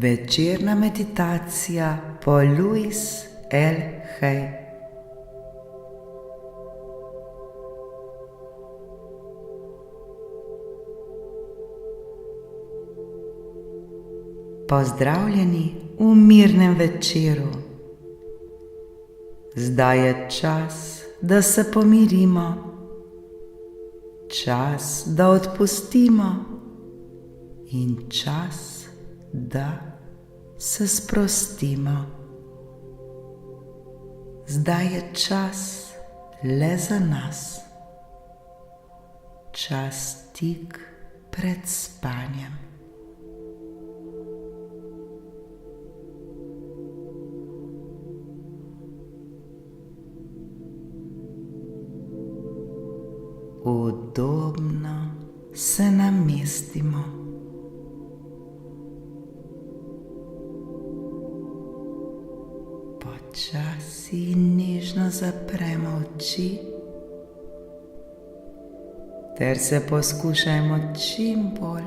Večerna meditacija po Louise L. Hay. Pozdravljeni v mirnem večeru. Zdaj je čas, da se pomirimo, čas, da odpustimo in čas, da se sprostimo. Zdaj je čas le za nas, čas tik pred spanjem. Udobno se namestimo. Počasi in nežno zapremo oči ter se poskušajmo čim bolj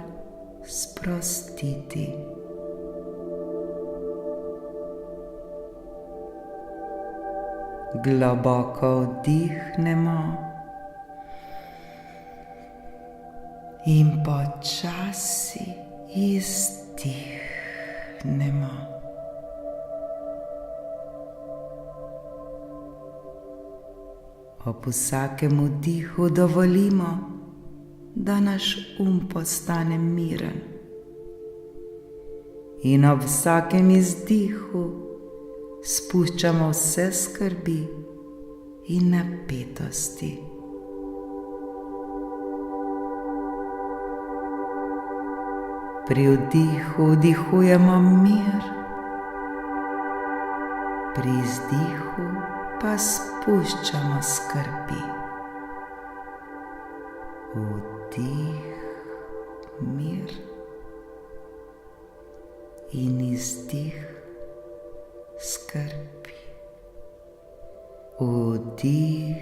sprostiti. Globoko vdihnemo in počasi izdihnemo. Ob vsakem vdihu dovolimo, da naš postane miren. In ob vsakem izdihu spuščamo vse skrbi in napetosti. Pri vdihu vdihujemo mir, pri izdihu pa spuščamo skrbi. Vdih, mir in izdih, skrbi. Vdih,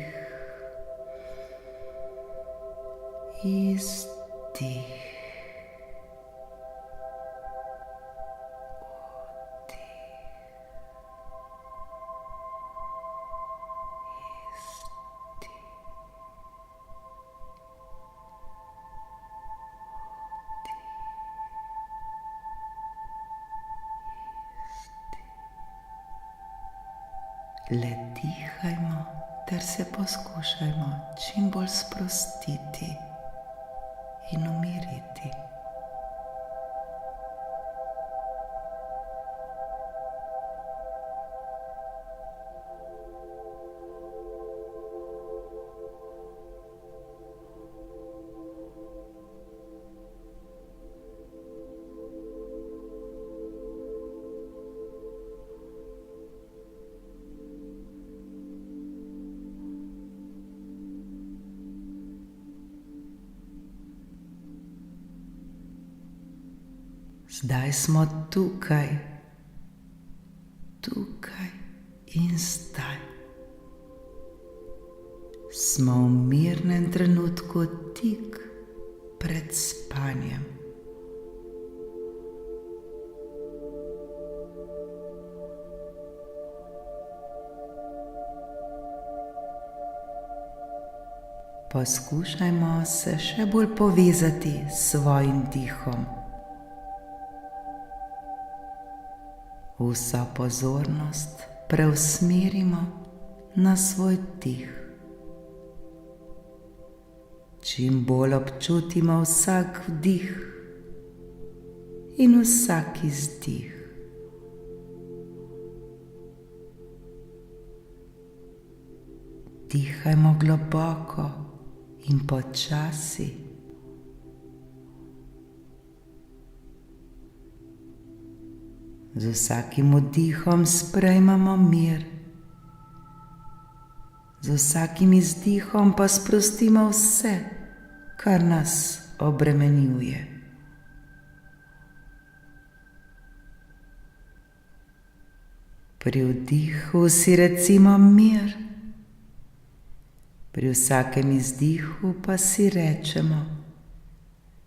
izdih. Le dihajmo ter se poskušajmo čim bolj sprostiti in umiriti. Zdaj smo tukaj in zdaj. Smo v mirnem trenutku tik pred spanjem. Poskušajmo se še bolj povezati s svojim dihom. Vso pozornost preusmerimo na svoj dih. Čim bolj občutimo vsak vdih in vsak izdih. Dihajmo globoko in počasi. Z vsakim vdihom sprejmemo mir, z vsakim izdihom pa sprostimo vse, kar nas obremenjuje. Pri vdihu si recimo mir, pri vsakem izdihu pa si rečemo: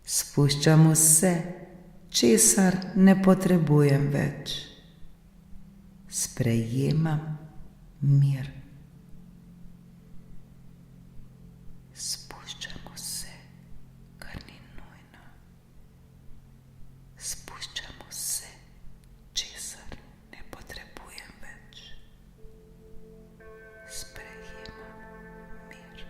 spuščam vse, česar ne potrebujem več. Sprejemam mir. Spuščam vse, kar ni nujno. Spuščam vse, česar ne potrebujem več. Sprejemam mir.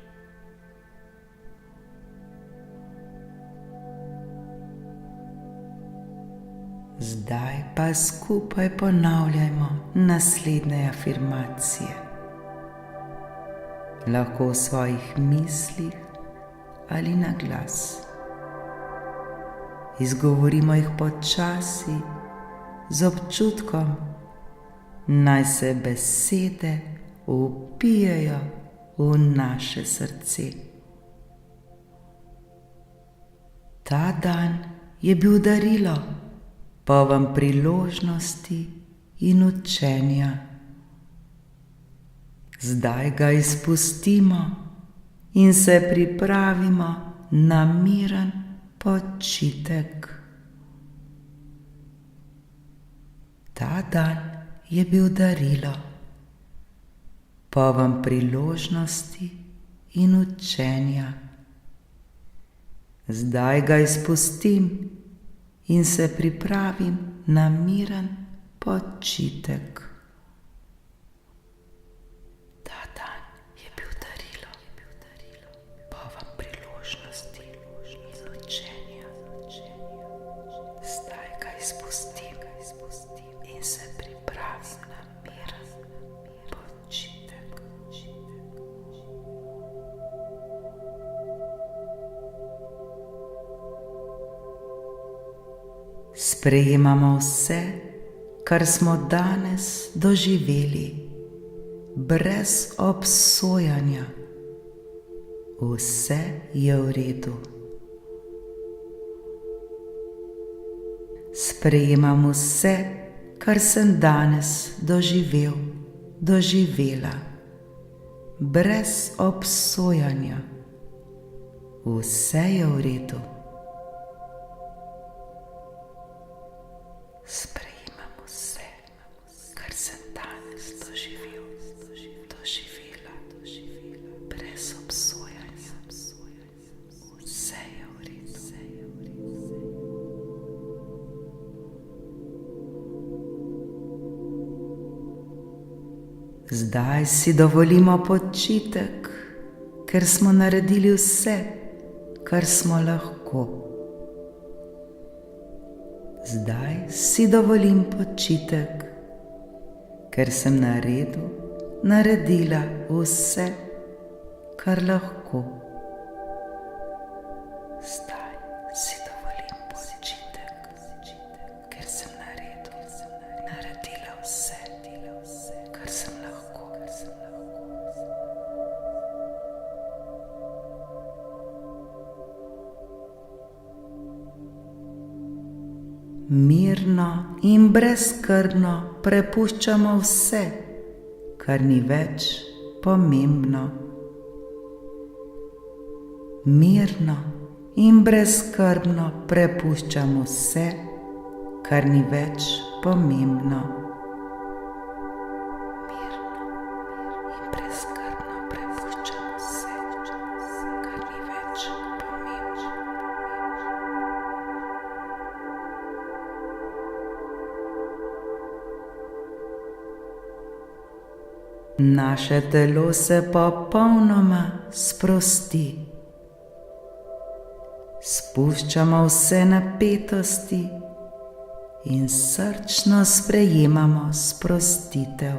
Zdaj pa skupaj ponavljajmo naslednje afirmacije. Lahko v svojih mislih ali na glas. Izgovorimo jih počasi, z občutkom, naj se besede vpijejo v naše srce. Ta dan je bil darilo, poln priložnosti in učenja. Zdaj ga izpustimo in se pripravimo na miren počitek. Ta dan je bil darilo, poln priložnosti in učenja. Zdaj ga izpustim in se pripravim na miren počitek. Ta dan je bil darilo, poln priložnosti in učenja. Zdaj ga izpustim in se pripravim na miren počitek. Sprejemamo vse, kar smo danes doživeli, brez obsojanja. Vse je v redu. Sprejemam vse, kar sem danes doživel, doživela, brez obsojanja. Vse je v redu. Sprejemam vse, kar sem danes doživel, doživela, brez obsojanja. Vse je v redu. Zdaj si dovolimo počitek, ker smo naredili vse, kar smo lahko. Zdaj si dovolim počitek, ker sem naredila vse, kar lahko. Zdaj si dovolim počitek, ker sem naredila vse, kar sem lahko. Mirno in brezskrbno prepuščamo vse, kar ni več pomembno. Mirno in brezskrbno prepuščamo vse, kar ni več pomembno. Mirno in brezskrbno prepuščamo vse, kar ni več pomembno. Naše telo se popolnoma sprosti. Spuščamo vse napetosti in srčno sprejemamo sprostitev.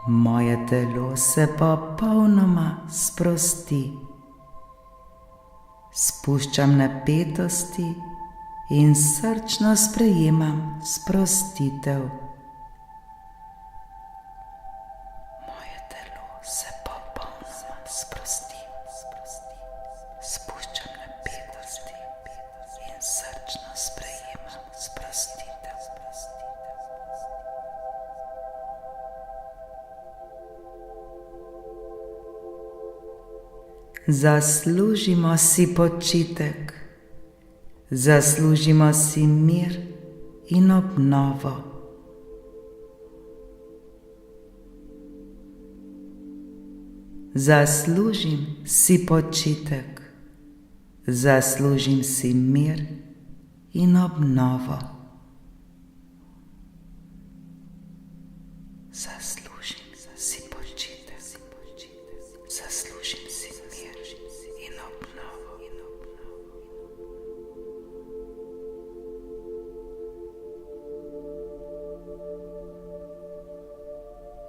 Moje telo se popolnoma sprosti. Spuščam napetosti in srčno sprejemam sprostitev. Moje telo se popolnoma sprosti. Spuščam napetosti in srčno sprejemam sprostitev. Zaslužimo si počitek, zaslužimo si mir in obnovo. Zaslužim si počitek, zaslužim si mir in obnovo. Zaslužim si počitek, zaslužim si mir in obnovo.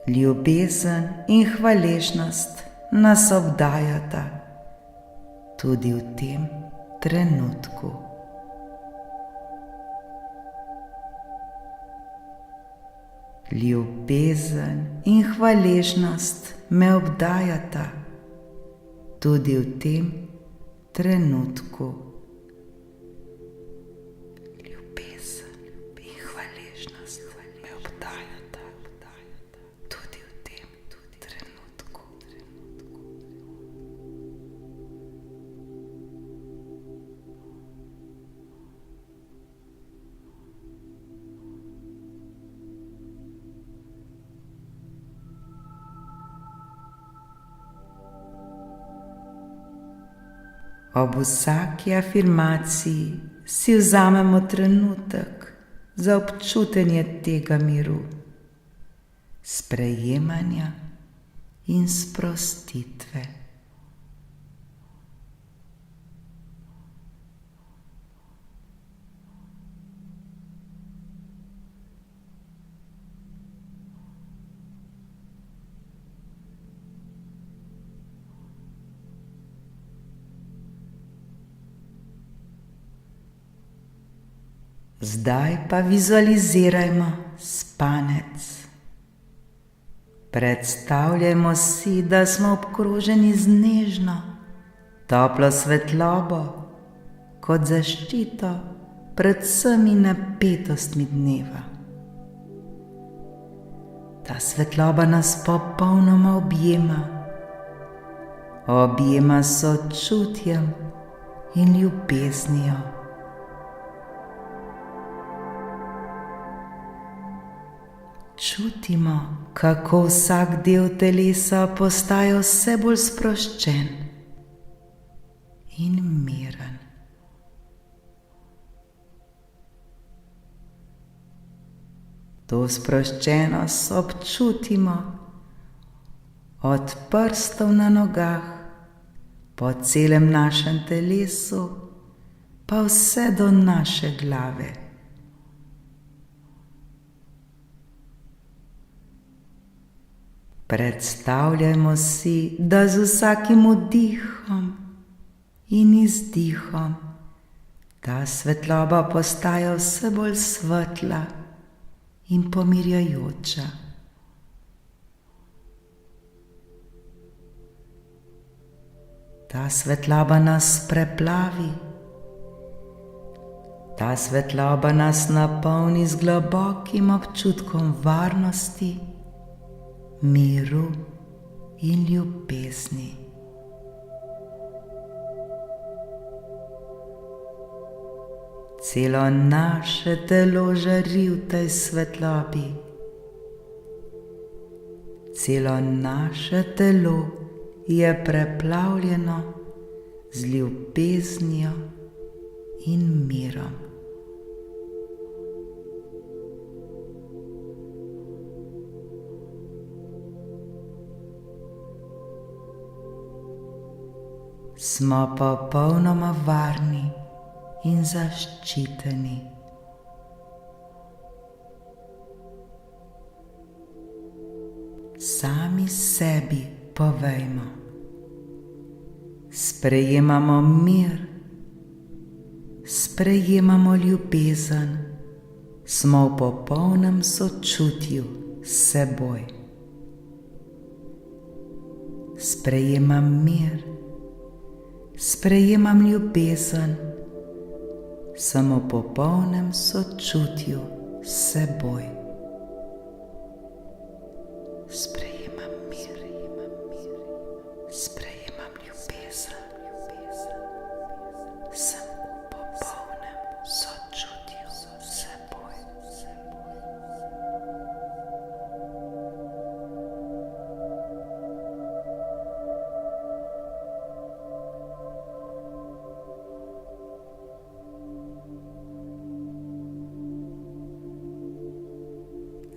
Ljubezen in hvaležnost nas obdajata tudi v tem trenutku. Ljubezen in hvaležnost me obdajata tudi v tem trenutku. Ljubezen in hvaležnost me obdajata tudi v tem trenutku. Ob vsaki afirmaciji si vzamemo trenutek za občutenje tega miru, sprejemanja in sprostitve. Zdaj pa vizualizirajmo spanec. Predstavljajmo si, da smo obkroženi z nežno, toplo svetlobo kot zaščito pred vsemi napetostmi dneva. Ta svetloba nas popolnoma objema s sočutjem in ljubeznijo. Čutimo, kako vsak del telesa postaja vse bolj sproščen in miren. To sproščenost občutimo od prstov na nogah, po celem našem telesu, pa vse do naše glave. Predstavljajmo si, da z vsakim vdihom in izdihom ta svetloba postaja vse bolj svetla in pomirjajoča. Ta svetloba nas preplavi, ta svetloba nas napolni z globokim občutkom varnosti, miru in ljubezni. Celo naše telo žari v tej svetlobi. Celo naše telo je preplavljeno z ljubeznijo in mirom. Smo popolnoma varni in zaščiteni. Sami sebi povejmo: sprejemamo mir, sprejemamo ljubezen, smo v popolnem sočutju s seboj. Sprejemam mir, sprejemam ljubezen, sem v popolnem sočutju s seboj. Sprejemam mir, sprejemam ljubezen,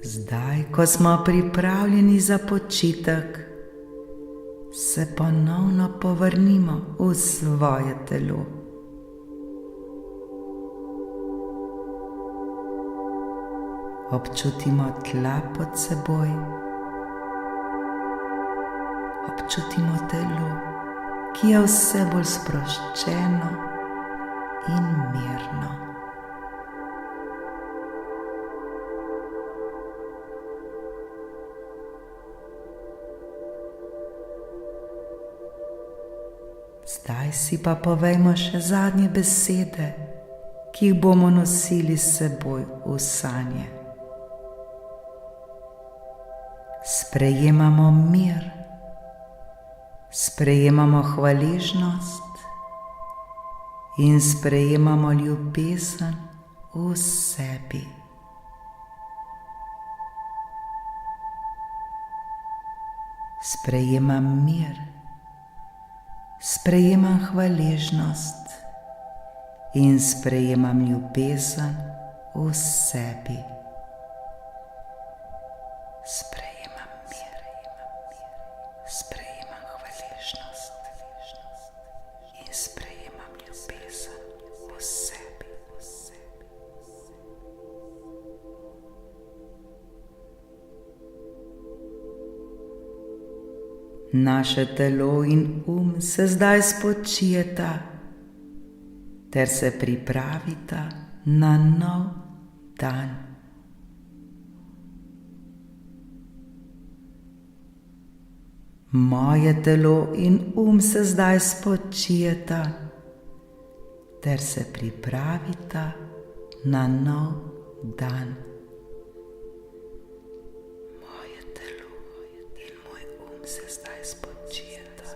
Zdaj, ko smo pripravljeni za počitek, se ponovno povrnimo v svoje telo. Občutimo tla pod seboj, občutimo telo, ki je vse bolj sproščeno in mirno. Zdaj si pa povejmo še zadnje besede, ki jih bomo nosili s seboj v sanje. Sprejemamo mir, sprejemamo hvaležnost in sprejemamo ljubezen v sebi. Sprejemam mir, sprejemam hvaležnost in sprejemam ljubezen v sebi. Sprejemam mir, sprejemam hvaležnost in sprejemam ljubezen v sebi. Naše telo in se zdaj spočijeta ter se pripravita na nov dan. Moje telo in se zdaj spočijeta ter se pripravita na nov dan. Moje telo in moj se zdaj spočijeta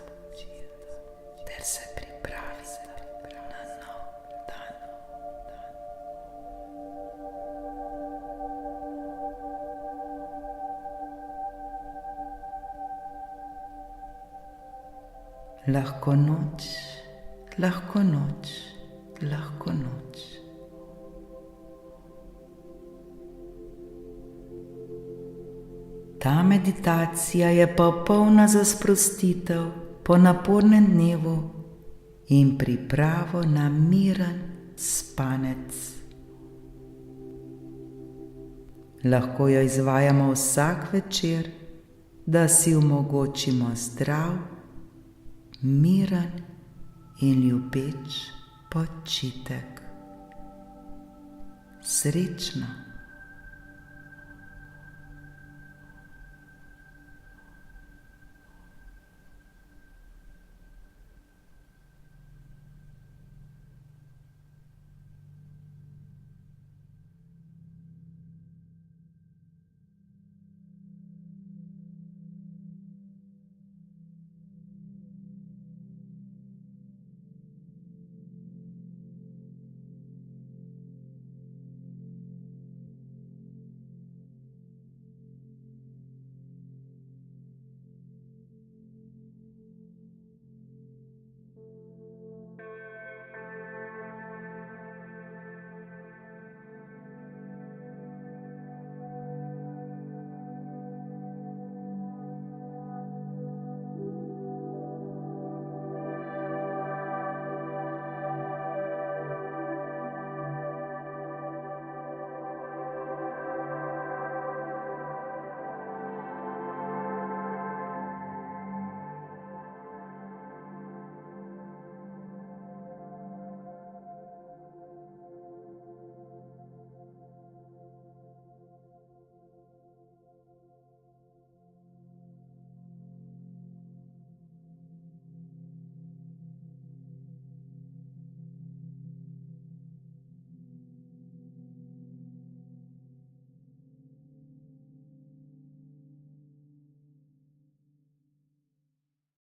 ter se pripravita na nov dan. Lahko noč, lahko noč, lahko noč. Ta meditacija je popolna za sprostitev po napornem dnevu in pripravo na miren spanec. Lahko jo izvajamo vsak večer, da si omogočimo zdrav, miren in ljubeč počitek. Srečno!